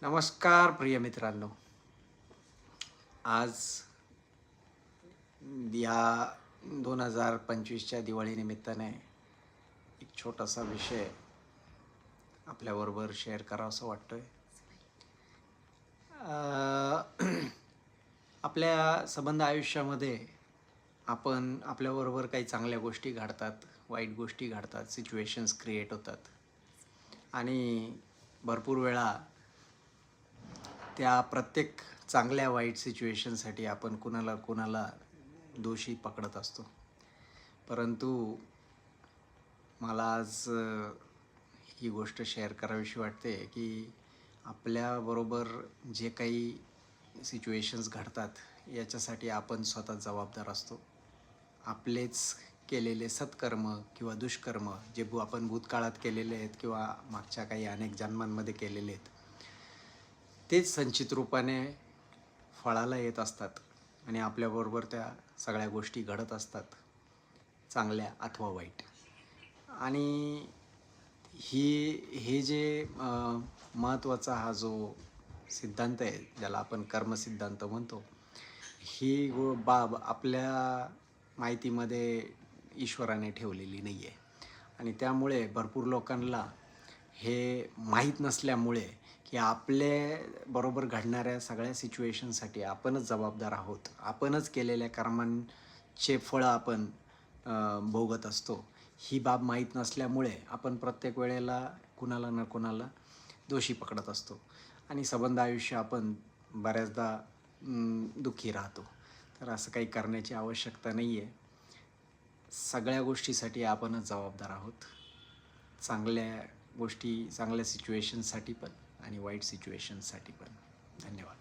नमस्कार प्रिय मित्रांनो. आज या 2025च्या दिवाळीनिमित्ताने एक छोटासा विषय आपल्याबरोबर शेअर करावासा वाटतोय. आपल्या संबंध आयुष्यामध्ये आपण आपल्याबरोबर काही चांगल्या गोष्टी घडतात, वाईट गोष्टी घडतात, सिच्युएशन्स क्रिएट होतात आणि भरपूर वेळा त्या प्रत्येक चांगल्या वाईट सिच्युएशनसाठी आपण कुणाला दोषी पकडत असतो. परंतु मला आज ही गोष्ट शेअर करावीशी वाटते की आपल्याबरोबर जे काही सिच्युएशन्स घडतात याच्यासाठी आपण स्वतः जबाबदार असतो. आपलेच केलेले सत्कर्म किंवा दुष्कर्म जे आपण भूतकाळात केलेले आहेत किंवा मागच्या काही अनेक जन्मांमध्ये केलेले आहेत, तेच संचित रूपाने फळाला येत असतात आणि आपल्याबरोबर त्या सगळ्या गोष्टी घडत असतात, चांगल्या अथवा वाईट. आणि हे जे महत्त्वाचा हा जो सिद्धांत आहे, ज्याला आपण कर्मसिद्धांत म्हणतो, ही बाब आपल्या माहितीमध्ये ईश्वराने ठेवलेली नाही आहे. आणि त्यामुळे भरपूर लोकांना हे माहीत नसल्यामुळे की आपल्याबरोबर घडणाऱ्या सगळ्या सिच्युएशनसाठी आपणच जबाबदार आहोत, आपणच केलेल्या कर्मांचे फळं आपण भोगत असतो, ही बाब माहीत नसल्यामुळे आपण प्रत्येक वेळेला कुणाला ना कुणाला दोषी पकडत असतो आणि संबंध आयुष्य आपण बऱ्याचदा दुःखी राहतो. तर असं काही करण्याची आवश्यकता नाही आहे. सगळ्या गोष्टीसाठी आपणच जबाबदार आहोत, चांगल्या गोष्टी, चांगल्या सिच्युएशनसाठी पण आणि वाईट सिच्युएशनसाठी पण. धन्यवाद.